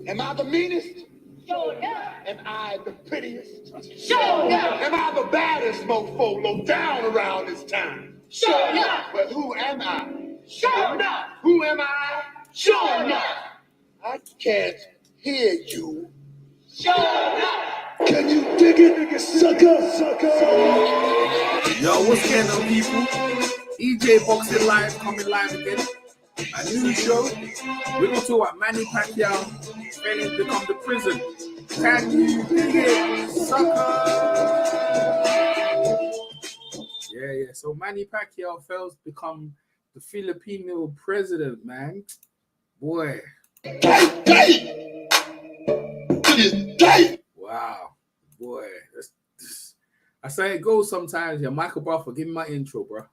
Am I the meanest? Sure enough. Am I the prettiest? Sure enough. Am I the baddest mofo low down around this town? Sure enough. But who am I? Sure enough. Who am I? Sure enough. I can't hear you. Sure enough. Can you dig it, nigga, sucker? Yo, what's going on, people? EJ Boxing Live coming live again. A new show. We're going to talk about Manny Pacquiao failing to become the prison. Can you dig it, sucker? Yeah. So Manny Pacquiao fails to become the Filipino president, man. Boy. Wow. Boy. I say it goes sometimes. Yeah, Michael Buffer, give me my intro, bro.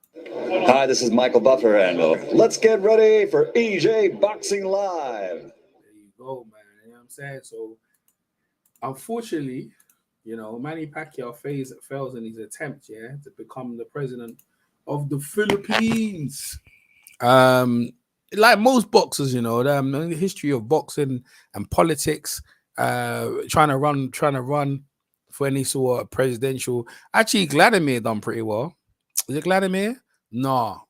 Hi, this is Michael Buffer, and let's get ready for EJ Boxing Live. There you go, man. You know what I'm saying? So, unfortunately, Manny Pacquiao fails in his attempt, to become the president of the Philippines. Like most boxers, the history of boxing and politics, trying to run for any sort of presidential. Actually, Vladimir done pretty well. Is it Vladimir? No,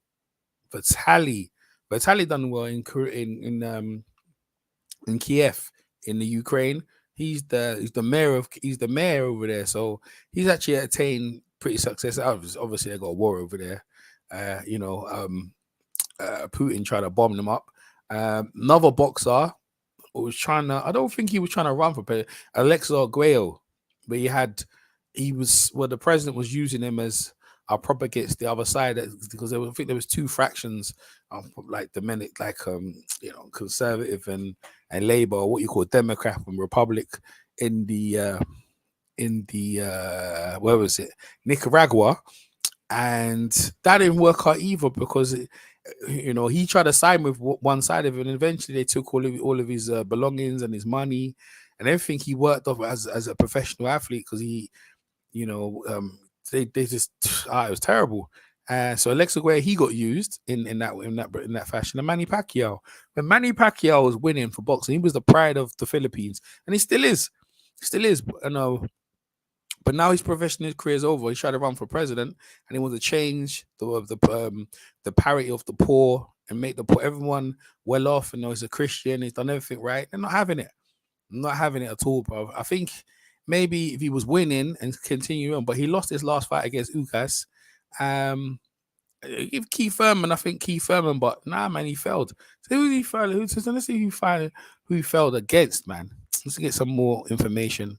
Vitaly done well in Kiev in the Ukraine. He's the mayor over there, so he's actually attained pretty success. Obviously, they got a war over there. Putin tried to bomb them up. Another boxer was trying to. I don't think he was trying to run for president. Alexa Guayo, but the president was using him as a prop against the other side because I think there was two fractions, like conservative and Labour, or what you call Democrat and Republic in the where was it, Nicaragua, and that didn't work out either because he tried to side with one side of it, and eventually they took all of his belongings and his money and everything he worked off as a professional athlete because he, they just it was terrible. So Alexa Guerrero, he got used in that fashion. And Manny Pacquiao, when Manny Pacquiao was winning for boxing, he was the pride of the Philippines, and he still is. But now his professional career is over. He's trying to run for president, and he wants to change the parity of the poor and make everyone well off. He's a Christian. He's done everything right. They're not having it. Not having it at all, bro. I think maybe if he was winning and continue on, but he lost his last fight against Ugas. Give Keith Thurman, but nah, man, he failed. So who he failed? Let's see who he failed against, man. Let's get some more information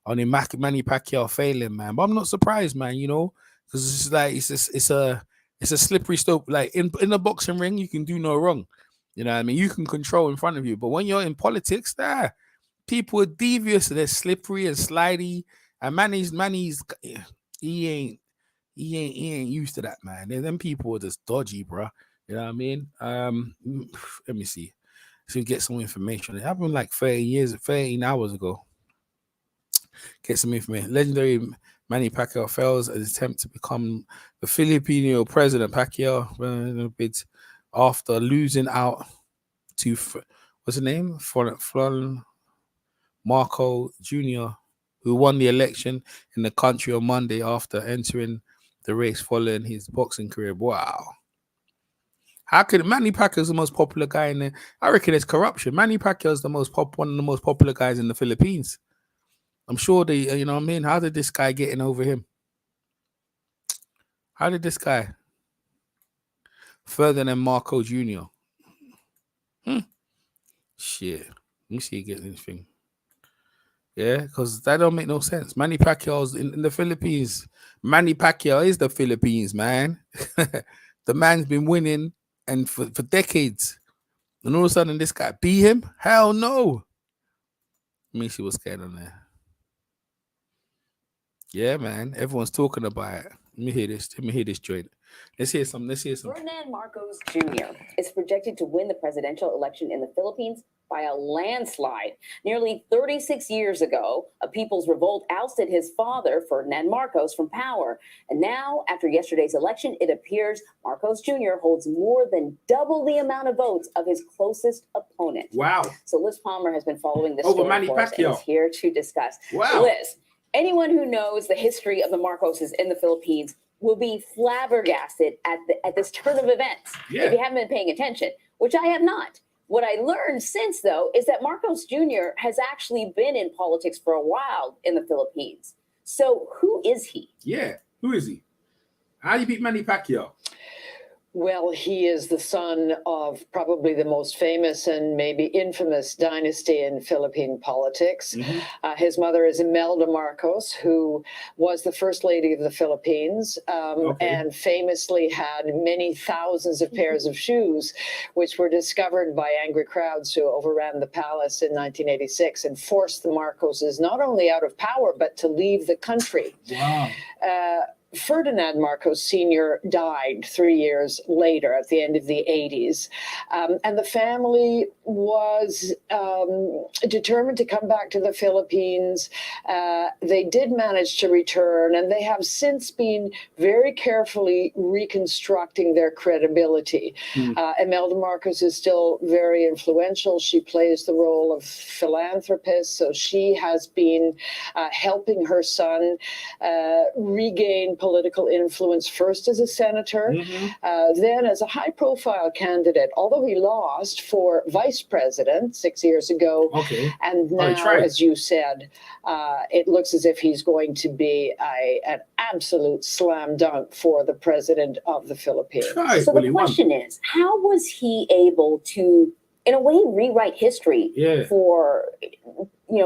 on him. Manny Pacquiao failing, man. But I'm not surprised, man. Because it's like it's a slippery slope. Like in the boxing ring, you can do no wrong. You know what I mean? You can control in front of you, but when you're in politics, people are devious, they're slippery and slidey. And Manny's he ain't used to that, man. Them people are just dodgy, bro. You know what I mean? Let me see. So we get some information. It happened like 13 hours ago. Get some information. Legendary Manny Pacquiao fails an attempt to become the Filipino president. Pacquiao bids after losing out to what's the name? Ferdinand Marcos Jr, who won the election in the country on Monday after entering the race following his boxing career. Wow. How could Manny Pacquiao is the most popular guy in there? I reckon it's corruption. Manny Pacquiao is one of the most popular guys in the Philippines. I'm sure they, how did this guy get in over him? How did this guy? Ferdinand Marcos Jr. Shit. Let me see you get anything. Yeah, because that don't make no sense. Manny Pacquiao's in the Philippines. Manny Pacquiao is the Philippines, man. The man's been winning and for decades. And all of a sudden this guy beat him? Hell no. Let me see what's going on there. Yeah, man. Everyone's talking about it. Let me hear this joint. Let's hear some. Let's hear some. Ferdinand Marcos Jr. is projected to win the presidential election in the Philippines by a landslide. Nearly 36 years ago, a people's revolt ousted his father, Ferdinand Marcos, from power. And now, after yesterday's election, it appears Marcos Jr. holds more than double the amount of votes of his closest opponent. Wow. So Liz Palmer has been following this Over story Manny for us and Pacquiao. is here to discuss. Wow. Liz, anyone who knows the history of the Marcoses in the Philippines will be flabbergasted at this turn of events Yeah. if you haven't been paying attention, which I have not. What I learned since, though, is that Marcos Jr. has actually been in politics for a while in the Philippines. So who is he? Yeah. Who is he? How do you beat Manny Pacquiao? Well, he is the son of probably the most famous and maybe infamous dynasty in Philippine politics. His mother is Imelda Marcos, who was the first lady of the Philippines and famously had many thousands of pairs of shoes, which were discovered by angry crowds who overran the palace in 1986 and forced the Marcoses not only out of power, but to leave the country. Wow. Ferdinand Marcos Sr. died 3 years later at the end of the 80s. And the family was determined to come back to the Philippines. They did manage to return, and they have since been very carefully reconstructing their credibility. Imelda Marcos is still very influential. She plays the role of philanthropist, so she has been helping her son regain political influence, first as a senator, then as a high-profile candidate, although he lost for vice president 6 years ago. And now, as you said, it looks as if he's going to be an absolute slam dunk for the president of the Philippines. So the question is, how was he able to, in a way, rewrite history for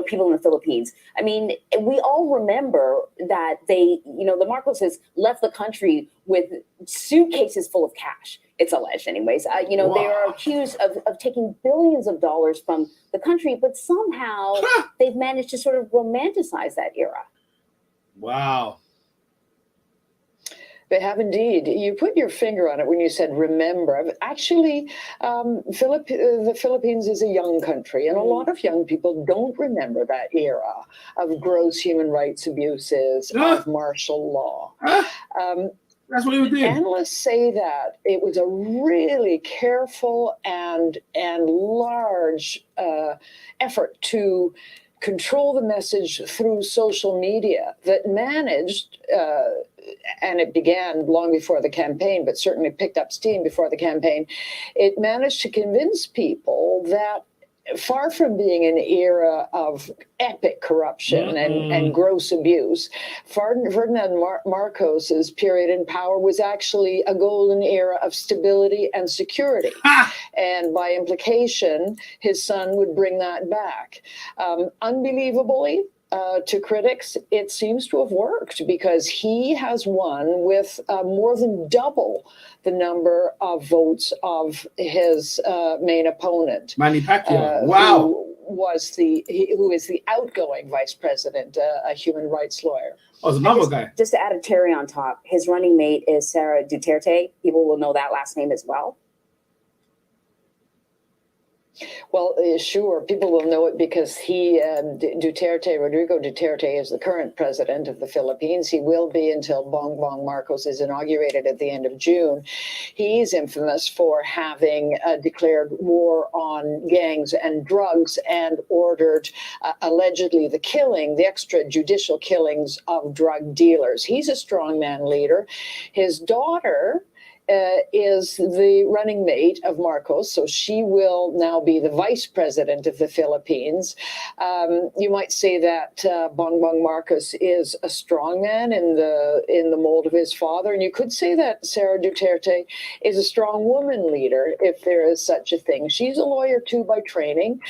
people in the Philippines? I mean, we all remember that they, the Marcoses left the country with suitcases full of cash. It's alleged anyways. They are accused of taking billions of dollars from the country, but somehow they've managed to sort of romanticize that era. Wow. They have indeed. You put your finger on it when you said remember. Actually, the Philippines is a young country, and a lot of young people don't remember that era of gross human rights abuses, of martial law. That's what he was doing. Analysts say that it was a really careful and large effort to control the message through social media that managed, and it began long before the campaign, but certainly picked up steam before the campaign. It managed to convince people that far from being an era of epic corruption and gross abuse, Ferdinand Marcos's period in power was actually a golden era of stability and security. And by implication, his son would bring that back. Unbelievably, to critics, it seems to have worked because he has won with more than double the number of votes of his main opponent, Manny Pacquiao. Wow. Who is the outgoing vice president, a human rights lawyer. Oh, it's another guy. Just to add a cherry on top, his running mate is Sara Duterte. People will know that last name as well. Well, sure, people will know it because Rodrigo Duterte is the current president of the Philippines. He will be until Bongbong Marcos is inaugurated at the end of June. He's infamous for having declared war on gangs and drugs and ordered allegedly the extrajudicial killings of drug dealers. He's a strongman leader. His daughter is the running mate of Marcos, so she will now be the vice president of the Philippines. You might say that Bongbong Marcos is a strongman in the mold of his father, and you could say that Sara Duterte is a strong woman leader, if there is such a thing. She's a lawyer too by training,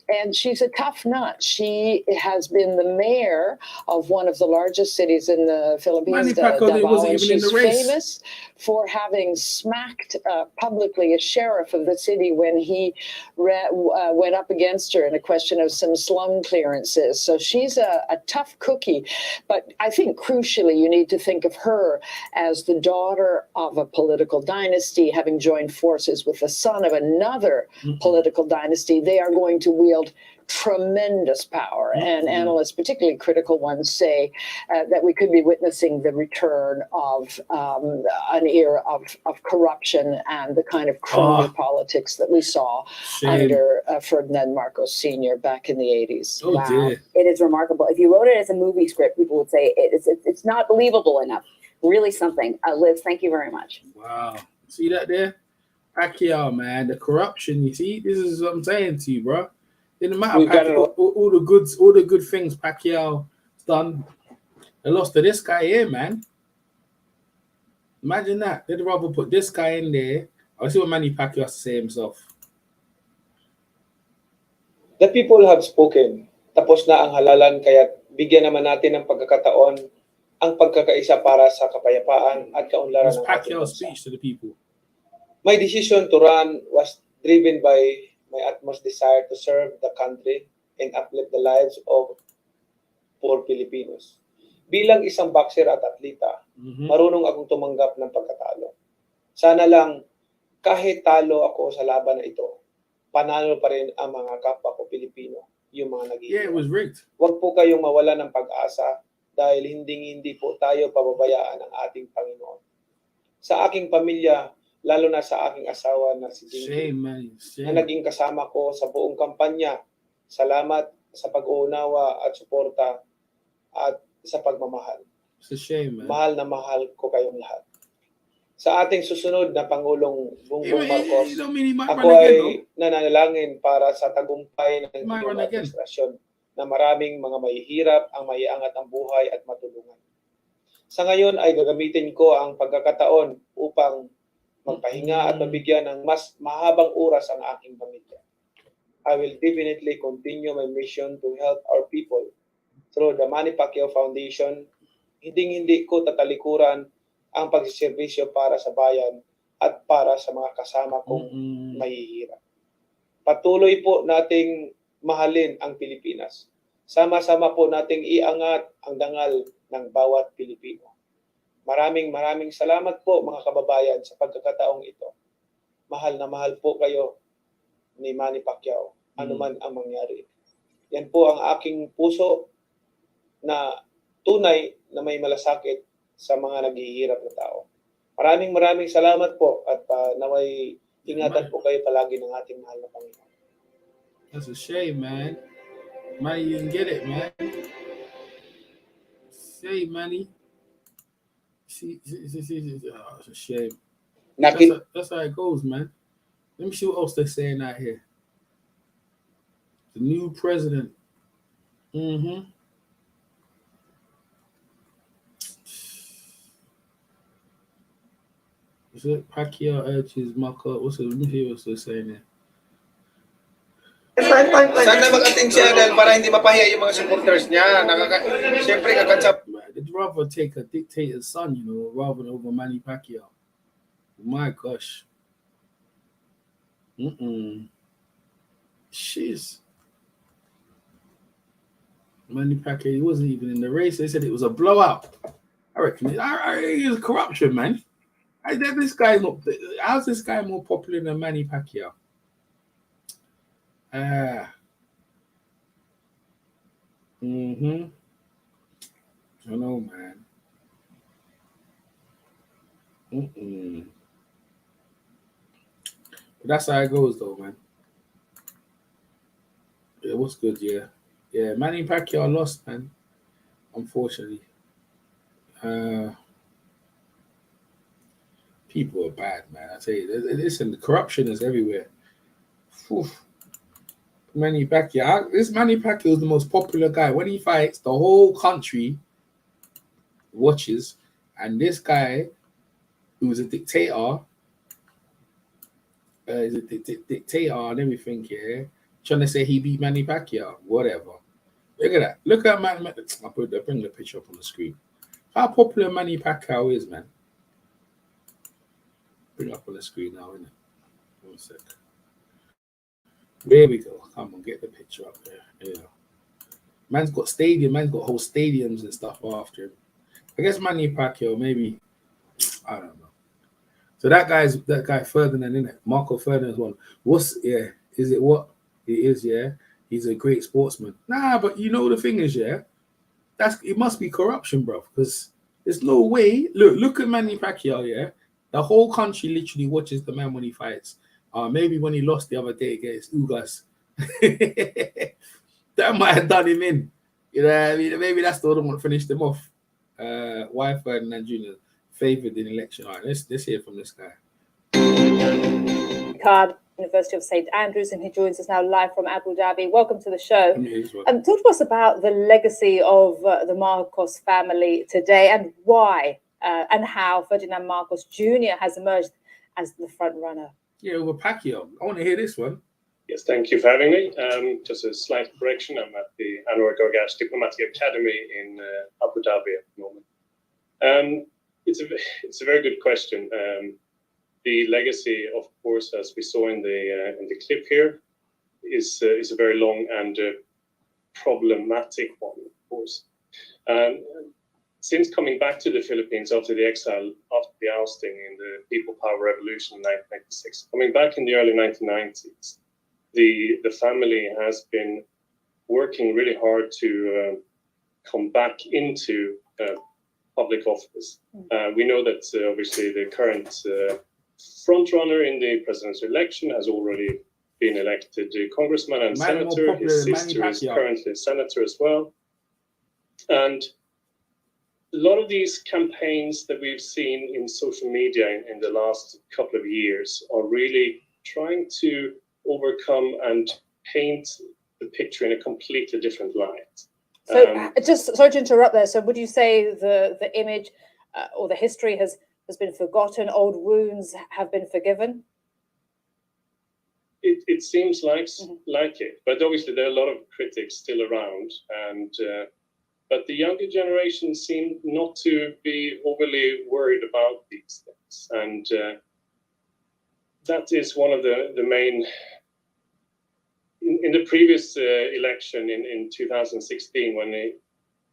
and she's a tough nut. She has been the mayor of one of the largest cities in the Philippines, Manny Pacquiao wasn't even in the race. Famous for having smacked publicly a sheriff of the city when he went up against her in a question of some slum clearances. So she's a tough cookie. But I think crucially, you need to think of her as the daughter of a political dynasty, having joined forces with the son of another political dynasty. They are going to wield tremendous power, and analysts, particularly critical ones, say that we could be witnessing the return of an era of corruption and the kind of crony politics that we saw under Ferdinand Marcos Sr. back in the 80s. Oh, Wow. dear. It is remarkable. If you wrote it as a movie script, people would say it's not believable enough. Really something. Liz, thank you very much. Wow. See that there? Pacquiao, man. The corruption, you see? This is what I'm saying to you, bro. Didn't matter. All the good things Pacquiao done. They lost to this guy here, man. Imagine that. They'd rather put this guy in there. I'll see what Manny Pacquiao has to say himself. The people have spoken. Tapos na ang halalan, kaya bigyan naman natin ng pagkakataon ang pagkakaisa para sa kapayapaan at kaunlaran ng ating Pacquiao's bansa. speech to the people. My decision to run was driven by my utmost desire to serve the country and uplift the lives of poor Filipinos. Bilang isang boxer at atleta, marunong akong tumanggap ng pagkatalo. Sana lang, kahit talo ako sa laban na ito, panalo pa rin ang mga kapwa ko Pilipino, yung mga nagiging. Yeah, it was rigged. Huwag po kayong mawala ng pag-asa dahil hindi po tayo pababayaan ng ating Panginoon. Sa aking pamilya, lalo na sa aking asawa na si Jinky, na naging kasama ko sa buong kampanya. Salamat sa pag-uunawa at suporta at sa pagmamahal. It's a shame, man. Mahal na mahal ko kayong lahat. Sa ating susunod na Pangulong Bongbong Marcos, ako ay nananalangin para sa tagumpay ng inyong administrasyon na maraming mga mahihirap ang maiangat ang buhay at matulungan. Sa ngayon ay gagamitin ko ang pagkakataon upang magpahinga at mabigyan ng mas mahabang oras ang aking pamilya. I will definitely continue my mission to help our people through the Manny Pacquiao Foundation. Hindi ko tatalikuran ang pagsiservisyo para sa bayan at para sa mga kasama kong mahihirap. Patuloy po nating mahalin ang Pilipinas. Sama-sama po nating iangat ang dangal ng bawat Pilipino. Maraming salamat po mga kababayan sa pagkakataong ito. Mahal na mahal po kayo ni Manny Pacquiao, anuman ang mangyari. Yan po ang aking puso na tunay na may malasakit sa mga naghihirap na tao. Maraming salamat po at naway ingatan po kayo palagi ng ating mahal na Panginoon. That's a shame, man. Manny didn't get it, man. Shame, Manny. See, oh, it's a shame. That's how it goes, man. Let me see what else they're saying out here. The new president. Is it Pacquiao urges Marco? Let me hear what they're saying there. Sana mag-attend siya dahil para hindi mapahiya yung mga supporters niya. Siyempre, kakansap. They'd rather take a dictator's son, rather than over Manny Pacquiao. My gosh. Jeez. Manny Pacquiao, he wasn't even in the race. They said it was a blowout. I reckon it was corruption, man. How's this guy more popular than Manny Pacquiao? I don't know, man. But that's how it goes, though, man. Yeah, what's good, yeah. Yeah, Manny Pacquiao lost, man. Unfortunately. People are bad, man. I tell you, listen, the corruption is everywhere. Oof. Manny Pacquiao. This Manny Pacquiao is the most popular guy. When he fights, the whole country watches, and this guy, who's a dictator, dictator and everything, yeah, trying to say he beat Manny Pacquiao, whatever. Look at that. Look at Manny. I'll bring the picture up on the screen. How popular Manny Pacquiao is, man. Bring up on the screen now, innit? 1 sec. There we go. Come on, get the picture up there. Yeah. Man's got whole stadiums and stuff after him. I guess Manny Pacquiao, maybe, I don't know. So that guy Ferdinand, innit? Marco Ferdinand's one. Is it what? It is, yeah. He's a great sportsman. Nah, but you know the thing is, yeah, it must be corruption, bro. Because there's no way. Look at Manny Pacquiao, yeah. The whole country literally watches the man when he fights. Maybe when he lost the other day against Ugas. That might have done him in. You know what I mean? Maybe that's the one that finished him off. Why Ferdinand Jr. favored in election? All right, let's hear from this guy. Card, University of St. Andrews, and he joins us now live from Abu Dhabi. Welcome to the show. Talk to us about the legacy of the Marcos family today and why and how Ferdinand Marcos Jr. has emerged as the front runner. Yeah, over Pacquiao. I want to hear this one. Yes, thank you for having me. Just a slight correction. I'm at the Anwar Gargash Diplomatic Academy in Abu Dhabi at the moment. It's a very good question. The legacy, of course, as we saw in the clip here, is a very long and problematic one, of course. Since coming back to the Philippines after the exile, after the ousting in the People Power Revolution in 1996, coming back in the early 1990s, the family has been working really hard to come back into public office. We know that obviously the current front runner in the presidential election has already been elected congressman and senator. His sister is currently a senator as well. And a lot of these campaigns that we've seen in social media in the last couple of years are really trying to overcome and paint the picture in a completely different light. So, just sorry to interrupt there. So, would you say the image or the history has been forgotten? Old wounds have been forgiven? It seems like it, but obviously there are a lot of critics still around, and but the younger generation seem not to be overly worried about these things, and that is one of the main. In the previous election in 2016, when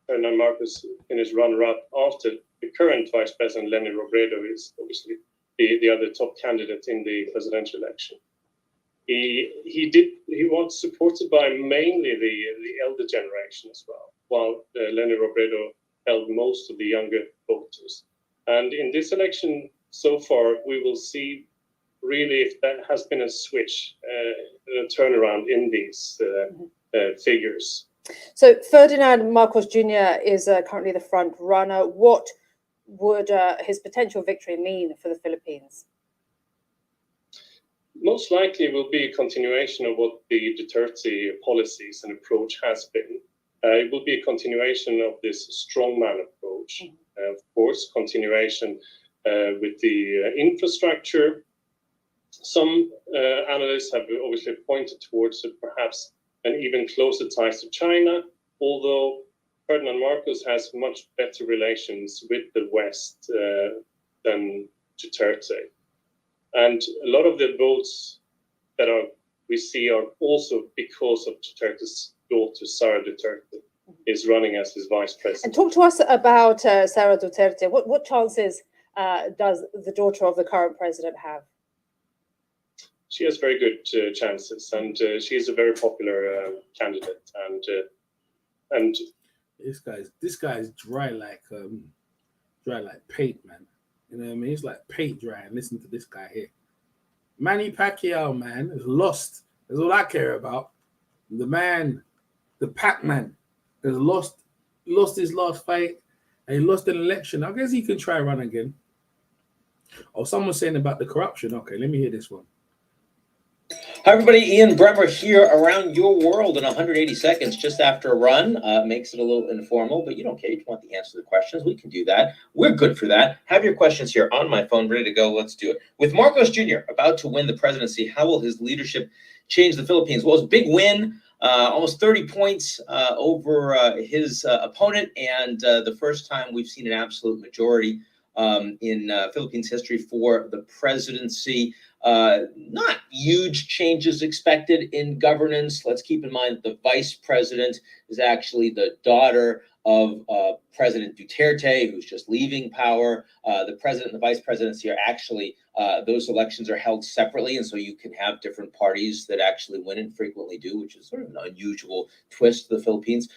Ferdinand Marcos finished runner-up after the current Vice President Leni Robredo is obviously the other top candidate in the presidential election. He was supported by mainly the elder generation as well, while Leni Robredo held most of the younger voters. And in this election so far, we will see really if that has been a switch, a turnaround in these figures. So Ferdinand Marcos Jr. is currently the front runner. What would his potential victory mean for the Philippines? Most likely will be a continuation of what the Duterte policies and approach has been. It will be a continuation of this strongman approach. Of course, continuation with the infrastructure. Some analysts have obviously pointed towards perhaps an even closer ties to China, although Ferdinand Marcos has much better relations with the West than Duterte. And a lot of the votes that we see are also because of Duterte's daughter, Sara Duterte, is running as his vice president. And talk to us about Sara Duterte. What chances does the daughter of the current president have? She has very good chances, and she is a very popular candidate. And this guy's dry like paint, man. You know what I mean? He's like paint dry. And listen to this guy here, Manny Pacquiao, man, is lost. That's all I care about. The man, the Pac-Man, has lost his last fight, and he lost an election. I guess he can try run again. Oh, someone's saying about the corruption. Okay, let me hear this one. Hi, everybody. Ian Bremmer here around your world in 180 seconds just after a run. Makes it a little informal, but you don't care. If you want the answer to the questions, we can do that. We're good for that. Have your questions here on my phone, ready to go. Let's do it. With Marcos Jr. about to win the presidency, how will his leadership change the Philippines? Well, it's a big win, almost 30 points over his opponent, and the first time we've seen an absolute majority in Philippines history for the presidency. Not huge changes expected in governance. Let's keep in mind that the vice president is actually the daughter of President Duterte, who's just leaving power. The president and the vice presidency are actually, those elections are held separately, and so you can have different parties that actually win and frequently do, which is sort of an unusual twist to the Philippines.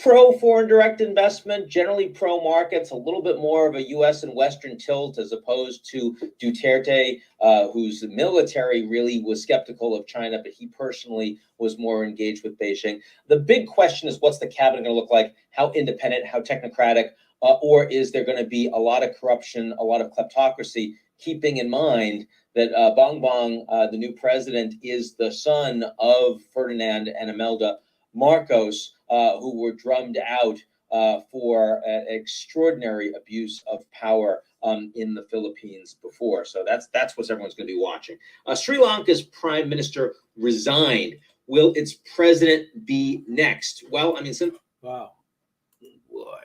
Pro foreign direct investment, generally pro markets, a little bit more of a U.S. and Western tilt as opposed to Duterte, whose military really was skeptical of China, but he personally was more engaged with Beijing. The big question is, what's the cabinet going to look like? How independent, how technocratic, or is there going to be a lot of corruption, a lot of kleptocracy, keeping in mind that Bongbong, the new president, is the son of Ferdinand and Imelda Marcos, who were drummed out for extraordinary abuse of power in the Philippines before. So that's what everyone's going to be watching. Sri Lanka's prime minister resigned. Will its president be next? Well, I mean, wow, boy,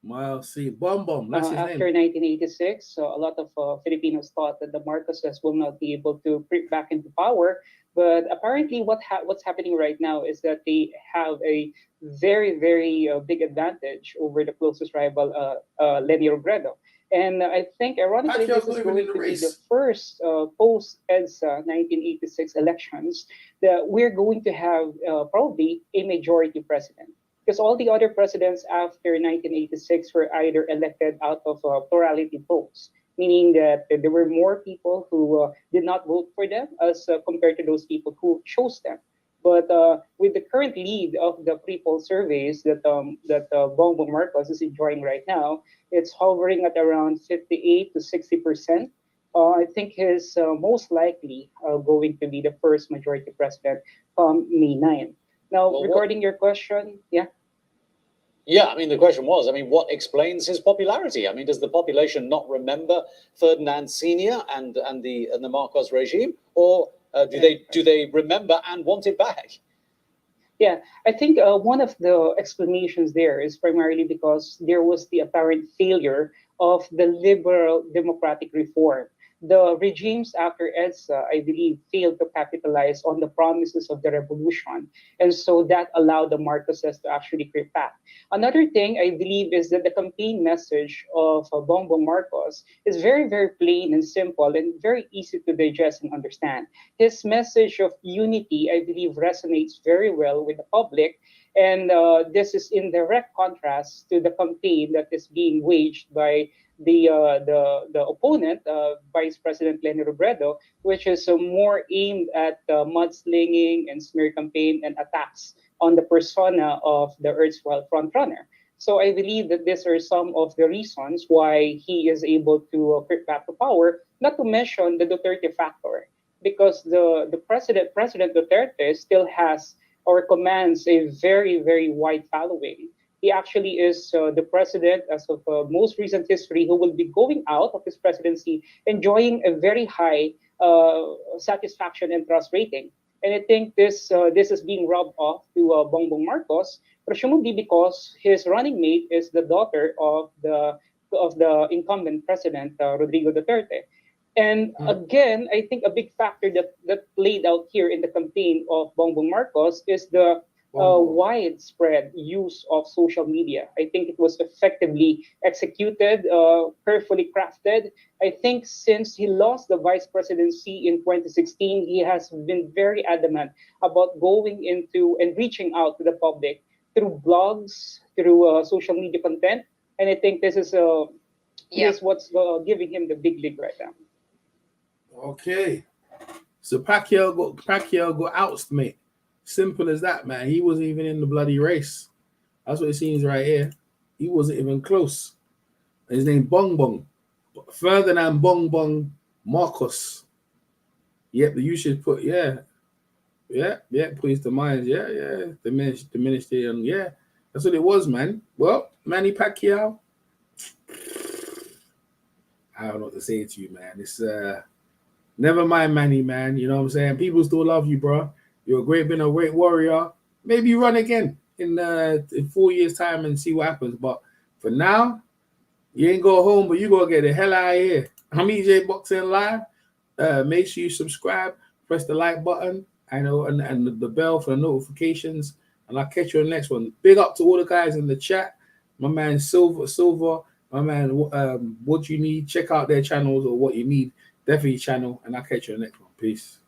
Miles C. Bum. That's his after name. 1986, so a lot of Filipinos thought that the Marcoses will not be able to creep back into power. But apparently, what's happening right now is that they have a very, very big advantage over the closest rival, Leni Robredo. And I think, ironically, this is going to be the first post-EDSA 1986 elections that we're going to have probably a majority president. Because all the other presidents after 1986 were either elected out of plurality votes, meaning that there were more people who did not vote for them as compared to those people who chose them. But with the current lead of the pre-poll surveys that Bongbong Marcos is enjoying right now, it's hovering at around 58 to 60%. I think he's most likely going to be the first majority president come May 9. Now, Well, regarding your question, yeah. Yeah, I mean, the question was, I mean, what explains his popularity? I mean, does the population not remember Ferdinand Sr. and the Marcos regime, or do they remember and want it back? Yeah, I think one of the explanations there is primarily because there was the apparent failure of the liberal democratic reform. The regimes after EDSA, I believe, failed to capitalize on the promises of the revolution. And so that allowed the Marcoses to actually creep back. Another thing I believe is that the campaign message of Bongbong Marcos is very, very plain and simple and very easy to digest and understand. His message of unity, I believe, resonates very well with the public. And this is in direct contrast to the campaign that is being waged by the opponent, Vice President Leni Robredo, which is more aimed at mudslinging and smear campaign and attacks on the persona of the erstwhile frontrunner. So I believe that these are some of the reasons why he is able to creep back to power, not to mention the Duterte factor, because the President Duterte still has or commands a very, very wide following. He actually is the president, as of most recent history, who will be going out of his presidency enjoying a very high satisfaction and trust rating. And I think this is being rubbed off to Bongbong Marcos, presumably because his running mate is the daughter of the incumbent president, Rodrigo Duterte. And again, I think a big factor that played out here in the campaign of Bongbong Marcos is the widespread use of social media. I think it was effectively executed, carefully crafted. I think since he lost the vice presidency in 2016, he has been very adamant about going into and reaching out to the public through blogs, through social media content. And I think this is what's giving him the big league right now. Okay. So Pacquiao got ousted, mate. Simple as that, man. He wasn't even in the bloody race. That's what it seems right here. He wasn't even close. His name Bongbong. Ferdinand Bongbong Marcos. Yep, you should put, please the minds, diminished it, that's what it was, man. Well, Manny Pacquiao, I don't know what to say to you, man. It's never mind, Manny, man. You know what I'm saying? People still love you, bro. You're been a great warrior. Maybe run again in 4 years' time and see what happens. But for now, You ain't go home, but you gotta get the hell out of here. I'm EJ Boxing Live. Make sure you subscribe, press the like button, and the bell for the notifications. And I'll catch you on the next one. Big up to all the guys in the chat. My man Silver, my man, what you need, check out their channels or what you need. Definitely channel, and I'll catch you on the next one. Peace.